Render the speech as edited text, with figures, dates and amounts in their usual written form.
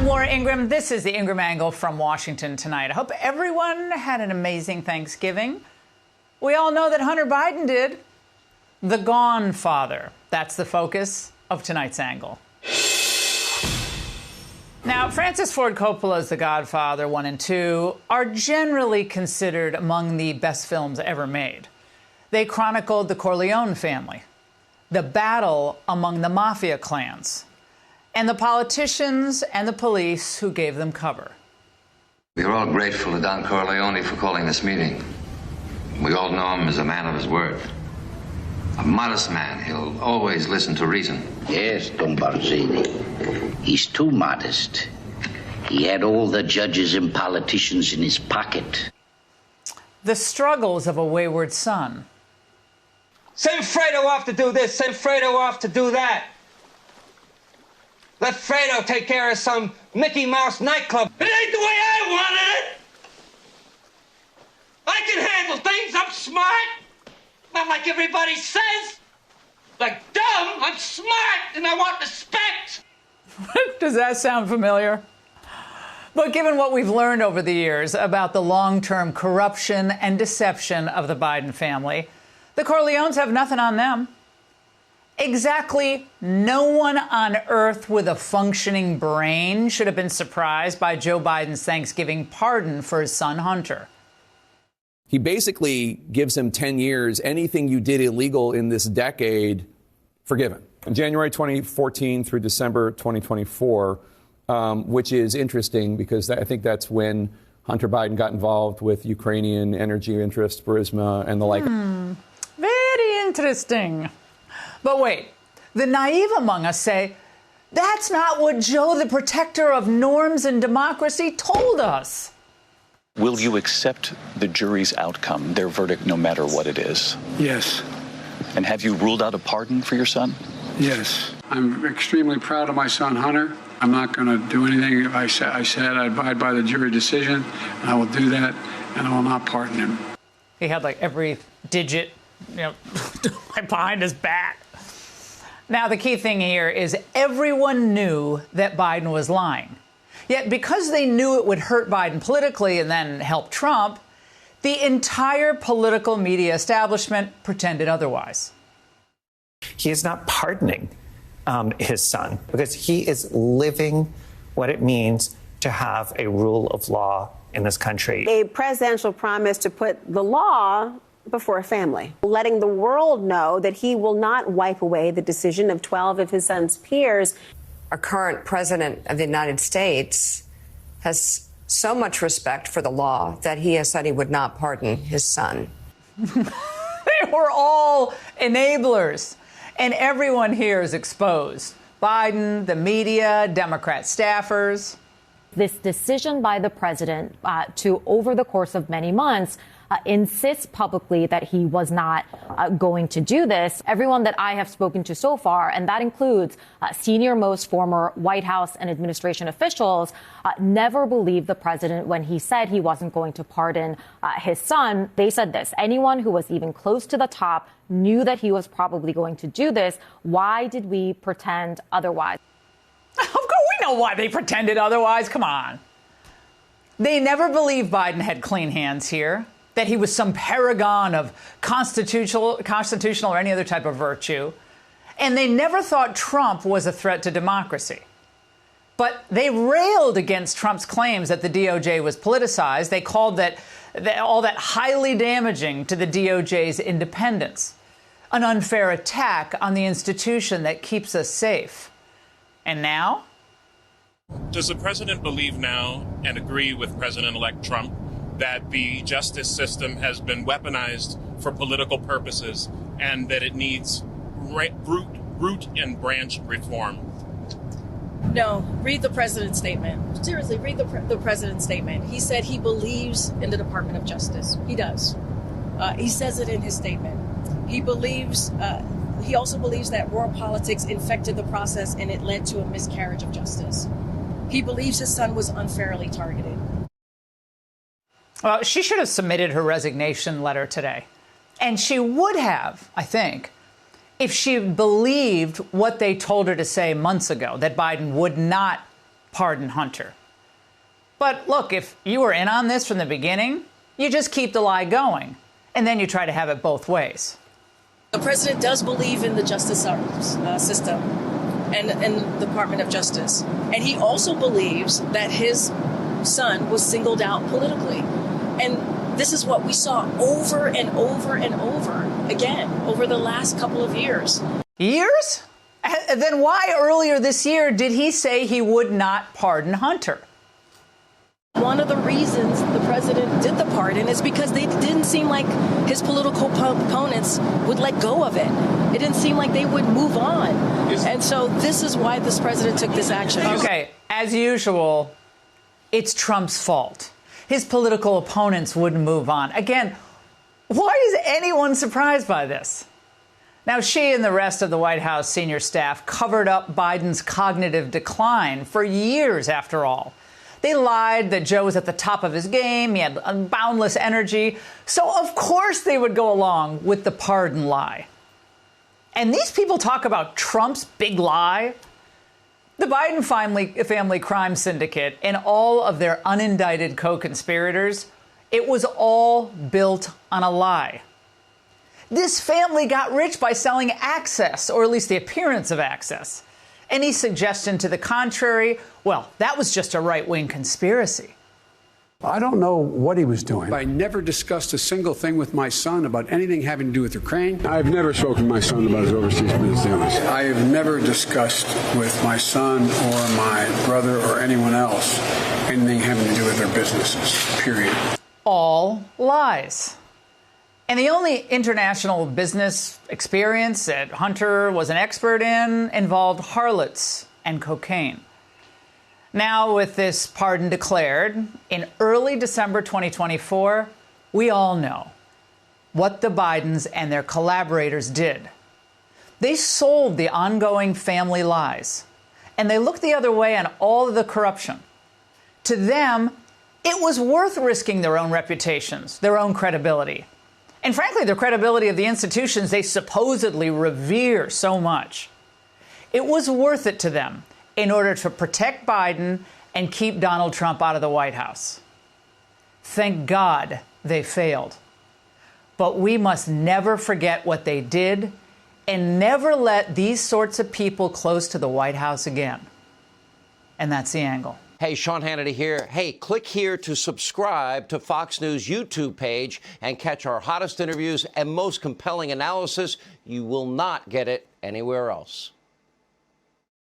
I'm Laura Ingraham. This is the Ingraham Angle from Washington tonight. I hope everyone had an amazing Thanksgiving. We all know that Hunter Biden did. The Gone Father. That's the focus of tonight's angle. Now, Francis Ford Coppola's The Godfather 1 and 2 are generally considered among the best films ever made. They chronicled the Corleone family, the battle among the mafia clans, and the politicians and the police who gave them cover. We're all grateful to Don Corleone for calling this meeting. We all know him as a man of his word. A modest man. He'll always listen to reason. Yes, Don Barzini. He's too modest. He had all the judges and politicians in his pocket. The struggles of a wayward son. Send Fredo off to do this, send Fredo off to do that. Let Fredo take care of some Mickey Mouse nightclub. It ain't the way I wanted it. I can handle things, I'm smart. Not like everybody says. Like dumb, I'm smart and I want respect. Does that sound familiar? But given what we've learned over the years about the long-term corruption and deception of the Biden family, the Corleones have nothing on them. Exactly no one on earth with a functioning brain should have been surprised by Joe Biden's Thanksgiving pardon for his son Hunter. He basically gives him 10 years. Anything you did illegal in this decade, forgiven. In January 2014 through December 2024, which is interesting because I think that's when Hunter Biden got involved with Ukrainian energy interests, Burisma, and the like. Very interesting. But wait, the naive among us say, that's not what Joe, the protector of norms and democracy, told us. Will you accept the jury's outcome, their verdict, no matter what it is? Yes. And have you ruled out a pardon for your son? Yes. I'm extremely proud of my son, Hunter. I'm not going to do anything. I said I abide by the jury decision, and I will do that, and I will not pardon him. He had like every digit, behind his back. Now, the key thing here is everyone knew that Biden was lying. Yet because they knew it would hurt Biden politically and then help Trump, the entire political media establishment pretended otherwise. He is not pardoning his son because he is living what it means to have a rule of law in this country. A presidential promise to put the law before a family, letting the world know that he will not wipe away the decision of 12 of his son's peers. Our current president of the United States has so much respect for the law that he has said he would not pardon his son. They were all enablers, and everyone here is exposed. Biden, the media, Democrat staffers. This decision by the president to, over the course of many months, insist publicly that he was not going to do this. Everyone that I have spoken to so far, and that includes senior-most former White House and administration officials, never believed the president when he said he wasn't going to pardon his son. They said this: anyone who was even close to the top knew that he was probably going to do this. Why did we pretend otherwise? Of course, we know why they pretended otherwise. Come on. They never believed Biden had clean hands here, that he was some paragon of constitutional or any other type of virtue. And they never thought Trump was a threat to democracy. But they railed against Trump's claims that the DOJ was politicized. They called all that highly damaging to the DOJ's independence, an unfair attack on the institution that keeps us safe. And now? Does the president believe now and agree with President-elect Trump that the justice system has been weaponized for political purposes and that it needs root and branch reform? No, read the president's statement. Seriously, read the president's statement. He said he believes in the Department of Justice. He does. He says it in his statement. He believes. He also believes that raw politics infected the process and it led to a miscarriage of justice. He believes his son was unfairly targeted. Well, she should have submitted her resignation letter today. And she would have, I think, if she believed what they told her to say months ago, that Biden would not pardon Hunter. But look, if you were in on this from the beginning, you just keep the lie going, and then you try to have it both ways. The president does believe in the justice system and the Department of Justice. And he also believes that his son was singled out politically. And this is what we saw over and over and over again over the last couple of years. Years? Then why earlier this year did he say he would not pardon Hunter? One of the reasons the president did the pardon is because they didn't seem like his political opponents would let go of it. It didn't seem like they would move on. And so this is why this president took this action. Okay, as usual, it's Trump's fault. His political opponents wouldn't move on. Again, why is anyone surprised by this? Now, she and the rest of the White House senior staff covered up Biden's cognitive decline for years, after all. They lied that Joe was at the top of his game, he had boundless energy, so of course they would go along with the pardon lie. And these people talk about Trump's big lie. The Biden family crime syndicate and all of their unindicted co-conspirators, it was all built on a lie. This family got rich by selling access, or at least the appearance of access. Any suggestion to the contrary, well, that was just a right-wing conspiracy. I don't know what he was doing. I never discussed a single thing with my son about anything having to do with Ukraine. I've never spoken to my son about his overseas business dealings. I have never discussed with my son or my brother or anyone else anything having to do with their businesses, period. All lies. And the only international business experience that Hunter was an expert in involved harlots and cocaine. Now, with this pardon declared, in early December 2024, we all know what the Bidens and their collaborators did. They sold the ongoing family lies, and they looked the other way on all of the corruption. To them, it was worth risking their own reputations, their own credibility. And frankly, the credibility of the institutions they supposedly revere so much. It was worth it to them in order to protect Biden and keep Donald Trump out of the White House. Thank God they failed. But we must never forget what they did and never let these sorts of people close to the White House again. And that's The Angle. Hey, Sean Hannity here. Hey, click here to subscribe to Fox News YouTube page and catch our hottest interviews and most compelling analysis. You will not get it anywhere else.